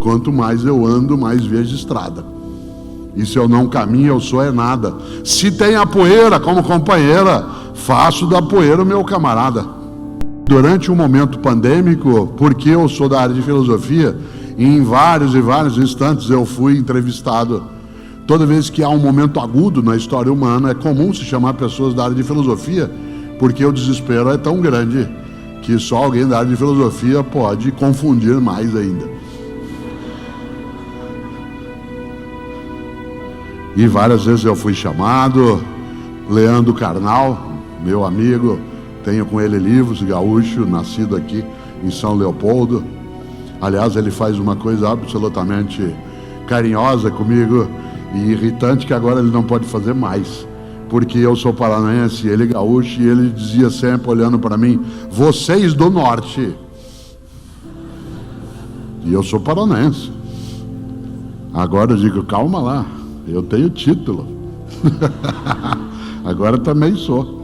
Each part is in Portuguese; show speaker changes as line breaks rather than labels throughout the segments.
Quanto mais eu ando, mais vejo estrada. E se eu não caminho, eu sou é nada. Se tem a poeira como companheira, faço da poeira o meu camarada. Durante um momento pandêmico, porque eu sou da área de filosofia, em vários e vários instantes eu fui entrevistado. Toda vez que há um momento agudo na história humana, é comum se chamar pessoas da área de filosofia, porque o desespero é tão grande que só alguém da área de filosofia pode confundir mais ainda. E várias vezes eu fui chamado. Leandro Carnal, meu amigo, tenho com ele livros, gaúcho, nascido aqui em São Leopoldo. Aliás, ele faz uma coisa absolutamente carinhosa comigo e irritante, que agora ele não pode fazer mais, porque eu sou paranaense, ele gaúcho, e ele dizia sempre, olhando para mim: vocês do norte. E eu sou paranaense. Agora eu digo: calma lá, eu tenho título. Agora também sou.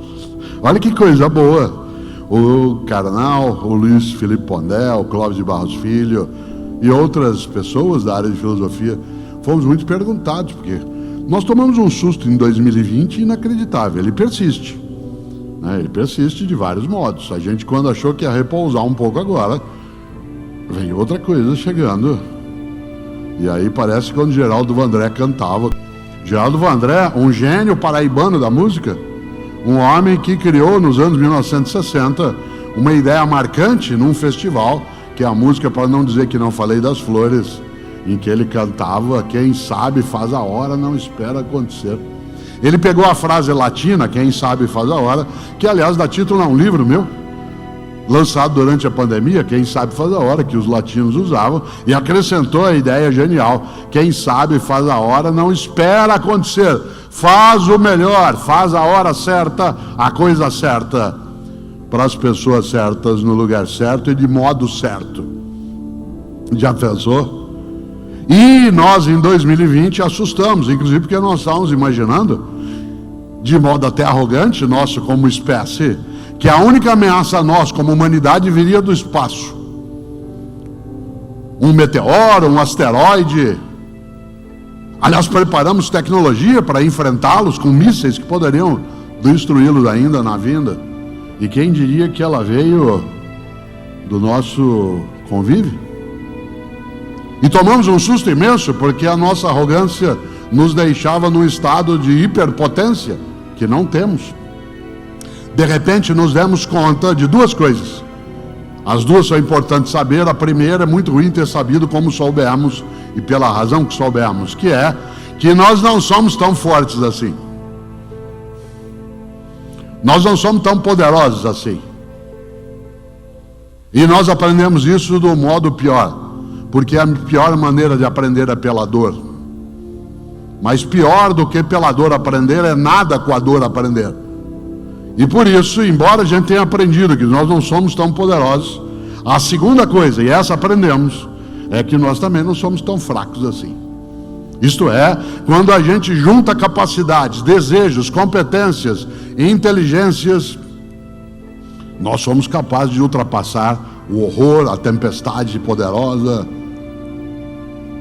Olha que coisa boa. O Carnal, o Luiz Felipe Pondé, o Clóvis de Barros Filho e outras pessoas da área de filosofia fomos muito perguntados, porque nós tomamos um susto em 2020 inacreditável. Ele persiste, né? Ele persiste de vários modos. A gente, quando achou que ia repousar um pouco agora, vem outra coisa chegando. E aí parece quando Geraldo Vandré cantava. Geraldo Vandré, um gênio paraibano da música, um homem que criou nos anos 1960 uma ideia marcante num festival, que é a música Para Não Dizer Que Não Falei das Flores, em que ele cantava: quem sabe faz a hora, não espera acontecer. Ele pegou a frase latina, quem sabe faz a hora, que aliás dá título a um livro meu, lançado durante a pandemia, quem sabe faz a hora, que os latinos usavam, e acrescentou a ideia genial: quem sabe faz a hora, não espera acontecer, faz o melhor, faz a hora certa, a coisa certa, para as pessoas certas, no lugar certo e de modo certo. Já pensou? E nós em 2020 assustamos, inclusive porque nós estávamos imaginando, de modo até arrogante, nosso como espécie, que a única ameaça a nós como humanidade viria do espaço. Um meteoro, um asteroide. Aliás, preparamos tecnologia para enfrentá-los com mísseis que poderiam destruí-los ainda na vinda. E quem diria que ela veio do nosso convívio? E tomamos um susto imenso, porque a nossa arrogância nos deixava num estado de hiperpotência que não temos. De repente nos demos conta de duas coisas. As duas são importantes saber. A primeira, é muito ruim ter sabido como soubemos, e pela razão que soubemos, que é que nós não somos tão fortes assim. Nós não somos tão poderosos assim. E nós aprendemos isso do modo pior, porque a pior maneira de aprender é pela dor. Mas pior do que pela dor aprender é nada com a dor aprender. E por isso, embora a gente tenha aprendido que nós não somos tão poderosos, a segunda coisa, e essa aprendemos, é que nós também não somos tão fracos assim. Isto é, quando a gente junta capacidades, desejos, competências e inteligências, nós somos capazes de ultrapassar o horror, a tempestade poderosa.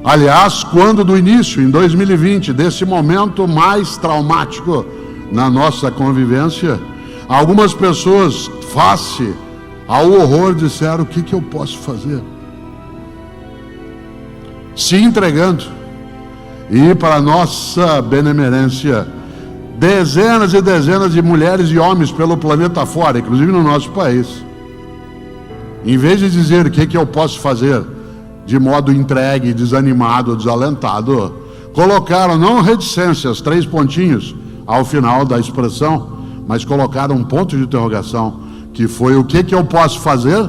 Aliás, quando do início, em 2020, desse momento mais traumático na nossa convivência, algumas pessoas, face ao horror, disseram: o que eu posso fazer? Se entregando. E para nossa benemerência, dezenas e dezenas de mulheres e homens pelo planeta fora, inclusive no nosso país, em vez de dizer o que eu posso fazer, de modo entregue, desanimado, desalentado, colocaram não reticências, 3 pontinhos ao final da expressão, mas colocaram um ponto de interrogação, que foi: o que eu posso fazer?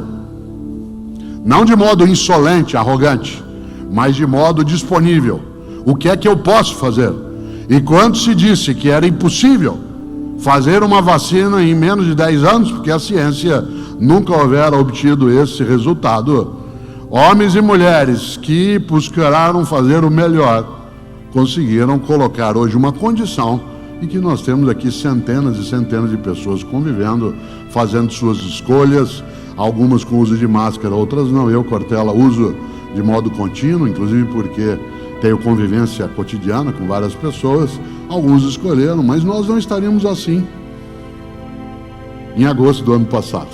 Não de modo insolente, arrogante, mas de modo disponível. O que é que eu posso fazer? E quando se disse que era impossível fazer uma vacina em menos de 10 anos, porque a ciência nunca houvera obtido esse resultado, homens e mulheres que buscaram fazer o melhor conseguiram colocar hoje uma condição em que nós temos aqui centenas e centenas de pessoas convivendo, fazendo suas escolhas, algumas com uso de máscara, outras não. Eu, Cortella, uso de modo contínuo, inclusive porque tenho convivência cotidiana com várias pessoas. Alguns escolheram, mas nós não estaríamos assim em agosto do ano passado.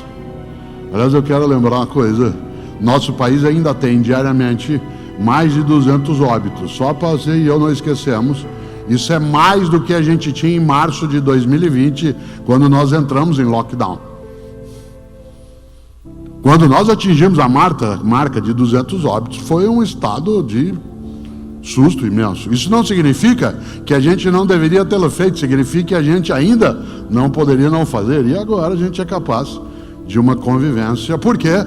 Aliás, eu quero lembrar uma coisa: nosso país ainda tem diariamente mais de 200 óbitos, só para você e eu não esquecemos. Isso é mais do que a gente tinha em março de 2020, quando nós entramos em lockdown. Quando nós atingimos a marca de 200 óbitos, foi um estado de susto imenso. Isso não significa que a gente não deveria tê-lo feito, significa que a gente ainda não poderia não fazer. E agora a gente é capaz de uma convivência. Por quê?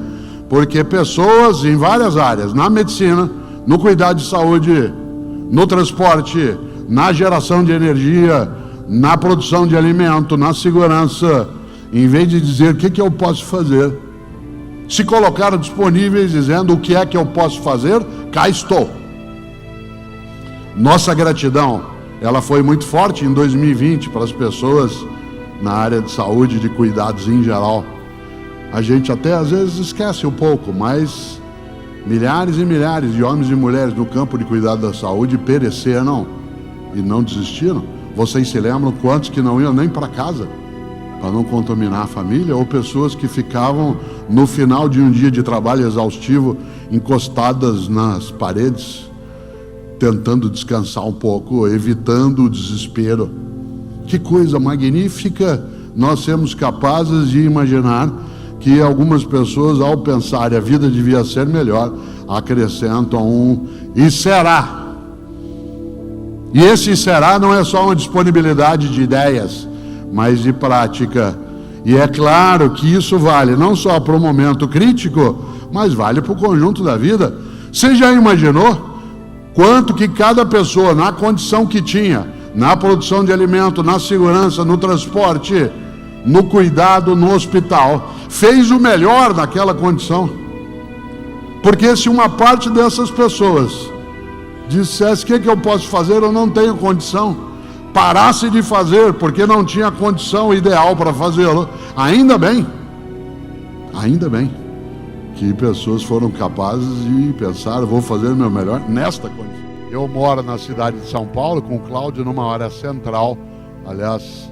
Porque pessoas em várias áreas, na medicina, no cuidado de saúde, no transporte, na geração de energia, na produção de alimento, na segurança, em vez de dizer o que eu posso fazer, se colocaram disponíveis dizendo: o que é que eu posso fazer? Cá estou. Nossa gratidão, ela foi muito forte em 2020 para as pessoas na área de saúde e de cuidados em geral. A gente até às vezes esquece um pouco, mas milhares e milhares de homens e mulheres no campo de cuidado da saúde pereceram e não desistiram. Vocês se lembram quantos que não iam nem para casa para não contaminar a família, ou pessoas que ficavam no final de um dia de trabalho exaustivo encostadas nas paredes, tentando descansar um pouco, evitando o desespero. Que coisa magnífica nós sermos capazes de imaginar que algumas pessoas, ao pensarem a vida devia ser melhor, acrescentam um "e será". E esse será não é só uma disponibilidade de ideias, mas de prática. E é claro que isso vale não só para o momento crítico, mas vale para o conjunto da vida. Você já imaginou quanto que cada pessoa, na condição que tinha, na produção de alimento, na segurança, no transporte, no cuidado, no hospital, fez o melhor naquela condição? Porque se uma parte dessas pessoas dissesse: o que eu posso fazer, eu não tenho condição, parasse de fazer porque não tinha condição ideal para fazê-lo, ainda bem que pessoas foram capazes de pensar: vou fazer o meu melhor nesta condição. Eu moro na cidade de São Paulo com o Cláudio, numa área central, aliás,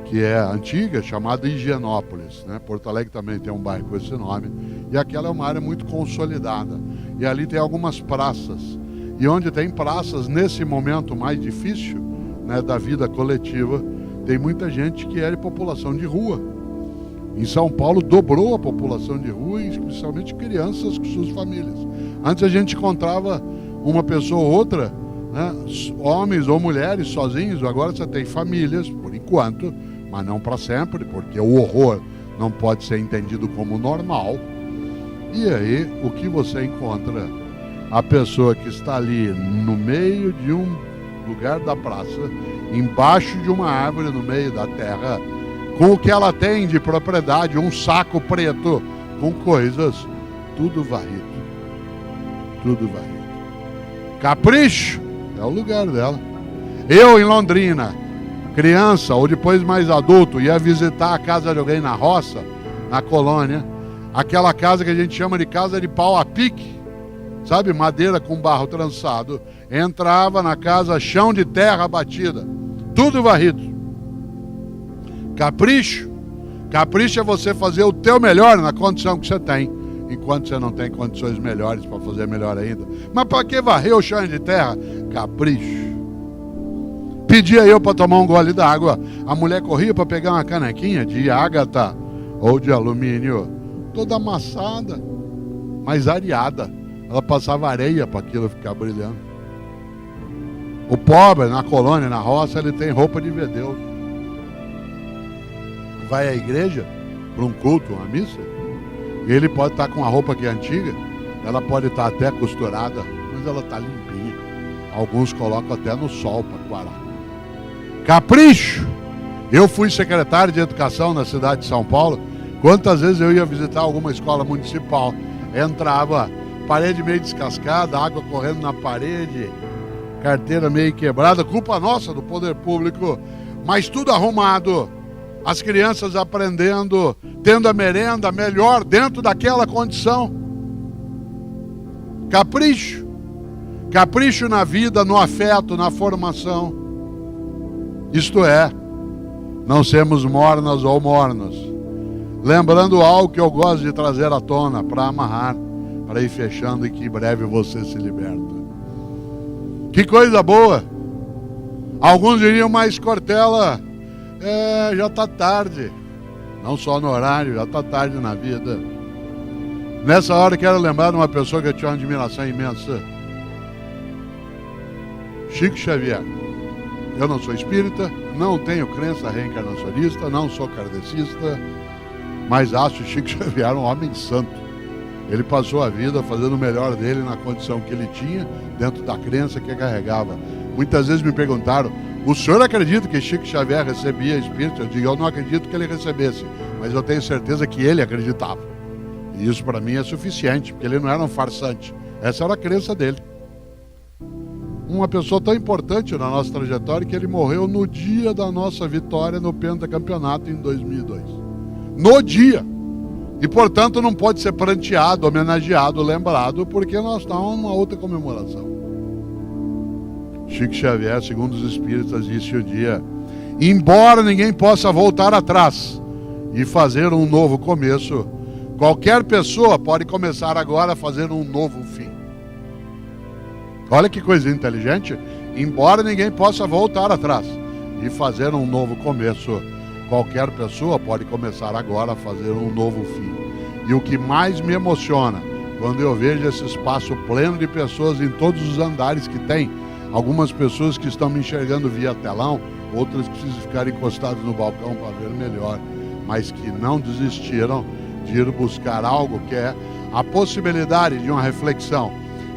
que é antiga, chamada Higienópolis, né? Porto Alegre também tem um bairro com esse nome, e aquela é uma área muito consolidada, e ali tem algumas praças, e onde tem praças, nesse momento mais difícil, né, da vida coletiva, tem muita gente que é de população de rua. Em São Paulo dobrou a população de rua, especialmente crianças com suas famílias. Antes a gente encontrava uma pessoa ou outra, né, homens ou mulheres sozinhos. Agora você tem famílias, por enquanto, mas não para sempre, porque o horror não pode ser entendido como normal. E aí, o que você encontra? A pessoa que está ali no meio de um lugar da praça, embaixo de uma árvore no meio da terra, com o que ela tem de propriedade, um saco preto com coisas, tudo varrido. Capricho é o lugar dela. Eu, em Londrina, criança ou depois mais adulto, ia visitar a casa de alguém na roça, na colônia, aquela casa que a gente chama de casa de pau a pique, sabe, madeira com barro trançado. Entrava na casa, chão de terra batida, tudo varrido. Capricho é você fazer o teu melhor na condição que você tem, enquanto você não tem condições melhores para fazer melhor ainda. Mas para que varrer o chão de terra? Capricho. Pedia eu para tomar um gole d'água, a mulher corria para pegar uma canequinha de ágata ou de alumínio, toda amassada, mas areada. Ela passava areia para aquilo ficar brilhando. O pobre, na colônia, na roça, ele tem roupa de vedeu. Vai à igreja, para um culto, uma missa, ele pode estar com a roupa que é antiga, ela pode estar até costurada, mas ela está limpinha. Alguns colocam até no sol para quarar. Capricho! Eu fui secretário de educação na cidade de São Paulo. Quantas vezes eu ia visitar alguma escola municipal, entrava, parede meio descascada, água correndo na parede, carteira meio quebrada, culpa nossa do poder público, mas tudo arrumado, as crianças aprendendo, tendo a merenda melhor dentro daquela condição. Capricho. Capricho na vida, no afeto, na formação. Isto é, não sermos mornas ou mornos. Lembrando algo que eu gosto de trazer à tona, para amarrar, para ir fechando e que em breve você se liberta. Que coisa boa! Alguns diriam, mas Cortella, já está tarde. Não só no horário, já está tarde na vida. Nessa hora quero lembrar de uma pessoa que eu tinha uma admiração imensa. Chico Xavier. Eu não sou espírita, não tenho crença reencarnacionista, não sou kardecista, mas acho Chico Xavier um homem santo. Ele passou a vida fazendo o melhor dele na condição que ele tinha, dentro da crença que carregava. Muitas vezes me perguntaram, o senhor acredita que Chico Xavier recebia espírito? Eu digo, eu não acredito que ele recebesse, mas eu tenho certeza que ele acreditava. E isso para mim é suficiente, porque ele não era um farsante. Essa era a crença dele. Uma pessoa tão importante na nossa trajetória que ele morreu no dia da nossa vitória no pentacampeonato em 2002. No dia! E, portanto, não pode ser pranteado, homenageado, lembrado, porque nós estamos numa outra comemoração. Chico Xavier, segundo os espíritas, disse um dia, embora ninguém possa voltar atrás e fazer um novo começo, qualquer pessoa pode começar agora a fazer um novo fim. Olha que coisa inteligente. Embora ninguém possa voltar atrás e fazer um novo começo, qualquer pessoa pode começar agora a fazer um novo fim. E o que mais me emociona, quando eu vejo esse espaço pleno de pessoas em todos os andares que tem, algumas pessoas que estão me enxergando via telão, outras que precisam ficar encostadas no balcão para ver melhor, mas que não desistiram de ir buscar algo que é a possibilidade de uma reflexão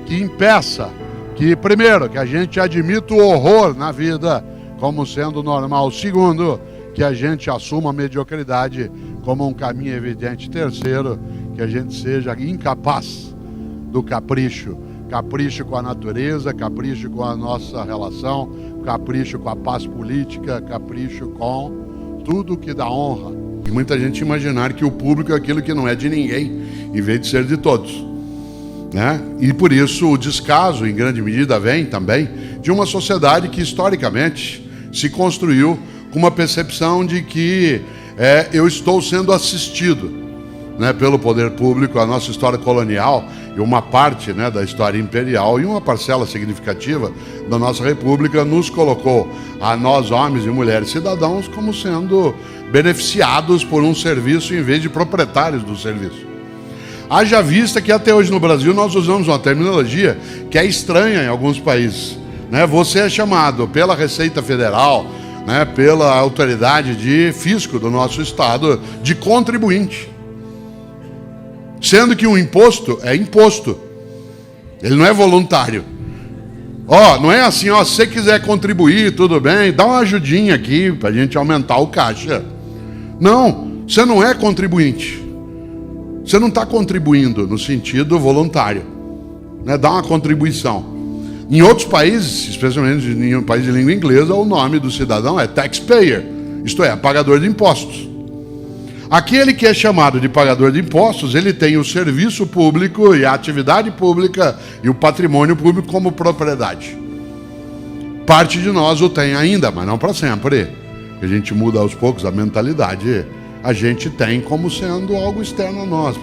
que impeça que, primeiro, que a gente admita o horror na vida como sendo normal. Segundo, que a gente assuma a mediocridade como um caminho evidente. Terceiro, que a gente seja incapaz do capricho. Capricho com a natureza, capricho com a nossa relação, capricho com a paz política, capricho com tudo que dá honra. E muita gente imaginar que o público é aquilo que não é de ninguém, em vez de ser de todos. Né? E por isso o descaso, em grande medida, vem também de uma sociedade que historicamente se construiu com uma percepção de que eu estou sendo assistido, né, pelo poder público. A nossa história colonial e uma parte, né, da história imperial e uma parcela significativa da nossa república nos colocou, a nós homens e mulheres cidadãos, como sendo beneficiados por um serviço em vez de proprietários do serviço. Haja vista que até hoje no Brasil nós usamos uma terminologia que é estranha em alguns países. Né? Você é chamado pela Receita Federal, né, pela autoridade de fisco do nosso estado, de contribuinte. Sendo que o imposto é imposto. Ele não é voluntário. Não é assim, se você quiser contribuir, tudo bem, dá uma ajudinha aqui para a gente aumentar o caixa. Não, você não é contribuinte. Você não está contribuindo no sentido voluntário, né? Dá uma contribuição. Em outros países, especialmente em um país de língua inglesa, o nome do cidadão é taxpayer, isto é, pagador de impostos. Aquele que é chamado de pagador de impostos, ele tem o serviço público e a atividade pública e o patrimônio público como propriedade. Parte de nós o tem ainda, mas não para sempre. A gente muda aos poucos a mentalidade. A gente tem como sendo algo externo a nós.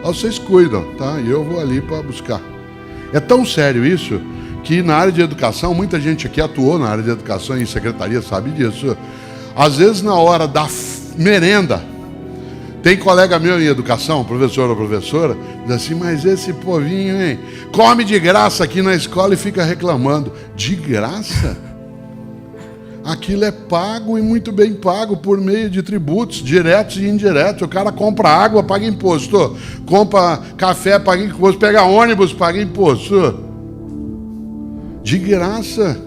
Vocês cuidam, tá? E eu vou ali para buscar. É tão sério isso que na área de educação, muita gente aqui atuou na área de educação e secretaria sabe disso. Às vezes na hora da merenda, tem colega meu em educação, professor ou professora, diz assim, mas esse povinho, hein, come de graça aqui na escola e fica reclamando. De graça? Aquilo é pago e muito bem pago por meio de tributos diretos e indiretos. O cara compra água, paga imposto. Compra café, paga imposto. Pega ônibus, paga imposto. De graça.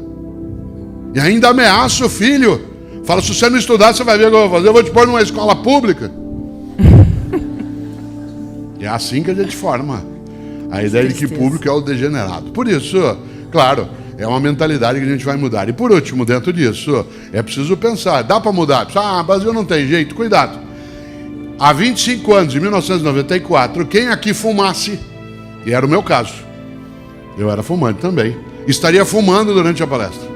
E ainda ameaça o filho. Fala, se você não estudar, você vai ver o que eu vou fazer. Eu vou te pôr numa escola pública. É assim que a gente forma a ideia de que público é o degenerado. Por isso, claro, é uma mentalidade que a gente vai mudar. E por último, dentro disso, é preciso pensar. Dá para mudar? Brasil não tem jeito. Cuidado. Há 25 anos, em 1994, quem aqui fumasse, e era o meu caso, Eu era fumante também. Estaria fumando durante a palestra.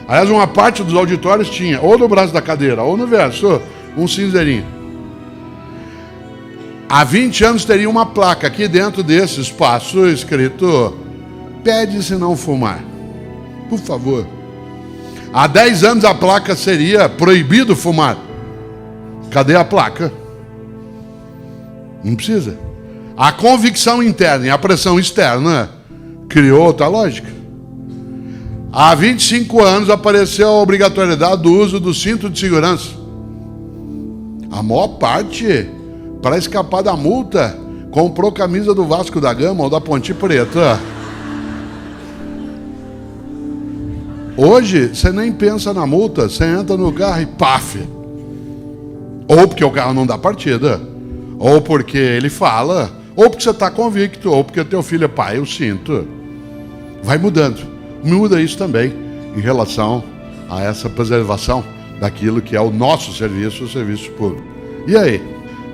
Aliás, uma parte dos auditórios tinha, ou no braço da cadeira, ou no verso, um cinzeirinho. Há 20 anos teria uma placa aqui dentro desse espaço escrito: pede-se não fumar, por favor. Há 10 anos a placa seria: proibido fumar. Cadê a placa? Não precisa. A convicção interna e a pressão externa criou outra lógica. Há 25 anos apareceu a obrigatoriedade do uso do cinto de segurança. A maior parte, para escapar da multa, comprou camisa do Vasco da Gama ou da Ponte Preta. Hoje, você nem pensa na multa, você entra no carro e paf. Ou porque o carro não dá partida, ou porque ele fala, ou porque você está convicto, ou porque teu filho é pai, eu sinto. Vai mudando. Muda isso também em relação a essa preservação daquilo que é o nosso serviço, o serviço público. E aí?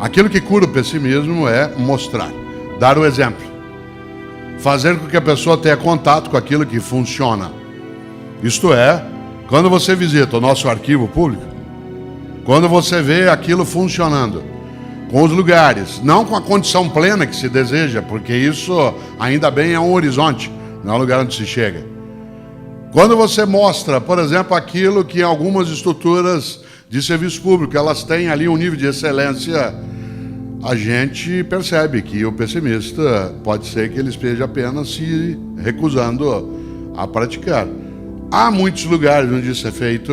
Aquilo que cura o pessimismo é mostrar, dar o exemplo, fazer com que a pessoa tenha contato com aquilo que funciona. Isto é, quando você visita o nosso arquivo público, quando você vê aquilo funcionando, com os lugares, não com a condição plena que se deseja, porque isso ainda bem é um horizonte, não é um lugar onde se chega. Quando você mostra, por exemplo, aquilo que em algumas estruturas de serviço público, elas têm ali um nível de excelência, a gente percebe que o pessimista pode ser que ele esteja apenas se recusando a praticar. Há muitos lugares onde isso é feito.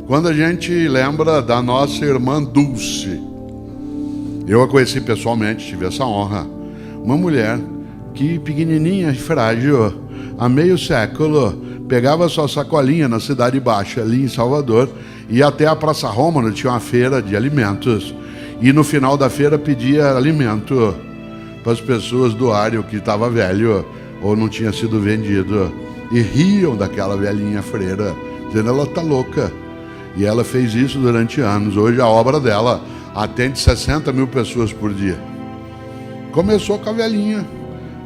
Quando a gente lembra da nossa irmã Dulce, eu a conheci pessoalmente, tive essa honra. Uma mulher que, pequenininha e frágil, há meio século, pegava sua sacolinha na Cidade Baixa, ali em Salvador, ia até a Praça Roma, onde tinha uma feira de alimentos, e no final da feira pedia alimento para as pessoas doarem o que estava velho ou não tinha sido vendido. E riam daquela velhinha freira, dizendo: ela está louca. E ela fez isso durante anos. Hoje a obra dela atende 60 mil pessoas por dia. Começou com a velhinha,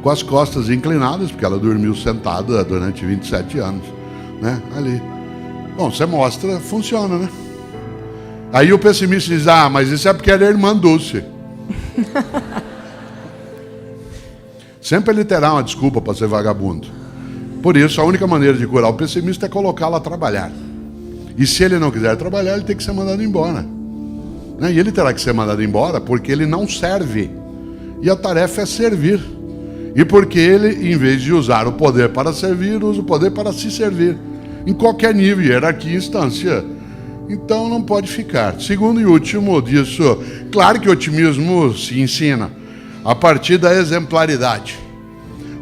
com as costas inclinadas, porque ela dormiu sentada durante 27 anos, né? Ali. Bom, você mostra, funciona, né? Aí o pessimista diz: ah, mas isso é porque era a irmã Dulce. Sempre ele terá uma desculpa para ser vagabundo. Por isso, a única maneira de curar o pessimista é colocá-lo a trabalhar. E se ele não quiser trabalhar, ele tem que ser mandado embora. Né? E ele terá que ser mandado embora porque ele não serve. E a tarefa é servir. E porque ele, em vez de usar o poder para servir, usa o poder para se servir. Em qualquer nível, hierarquia e instância. Então não pode ficar. Segundo e último disso, claro que o otimismo se ensina a partir da exemplaridade.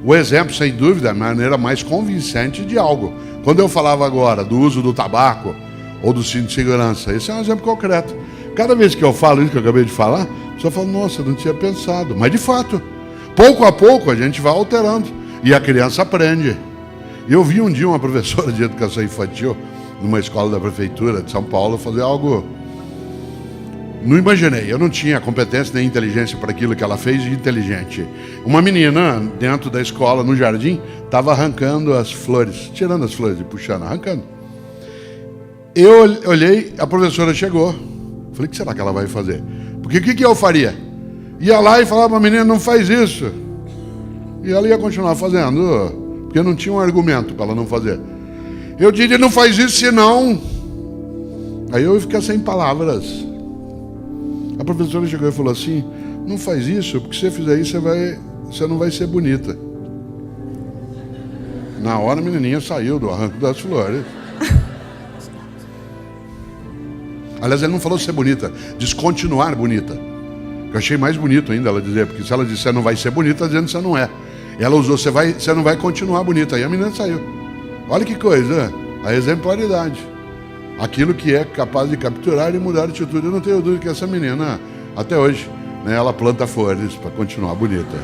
O exemplo, sem dúvida, é a maneira mais convincente de algo. Quando eu falava agora do uso do tabaco ou do cinto de segurança, esse é um exemplo concreto. Cada vez que eu falo isso que eu acabei de falar, a pessoa fala: nossa, eu não tinha pensado. Mas de fato, pouco a pouco a gente vai alterando e a criança aprende. Eu vi um dia uma professora de educação infantil numa escola da prefeitura de São Paulo fazer algo. Não imaginei, eu não tinha competência nem inteligência para aquilo que ela fez de inteligente. Uma menina dentro da escola, no jardim, estava arrancando as flores, tirando as flores e puxando, arrancando. Eu olhei, a professora chegou. Falei: o que será que ela vai fazer? Porque o que eu faria? Ia lá e falava para a menina: não faz isso. E ela ia continuar fazendo, porque não tinha um argumento para ela não fazer. Eu diria: não faz isso, senão... Aí eu ia ficar sem palavras. A professora chegou e falou assim: não faz isso, porque se você fizer isso, você não vai ser bonita. Na hora a menininha saiu do arranco das flores. Aliás, ele não falou ser bonita, descontinuar bonita. Eu achei mais bonito ainda ela dizer, porque se ela disser não vai ser bonita, está dizendo que você não é. Ela usou: você não vai continuar bonita. Aí a menina saiu. Olha que coisa, a exemplaridade. Aquilo que é capaz de capturar e mudar a atitude. Eu não tenho dúvida que essa menina, até hoje, né, ela planta flores para continuar bonita.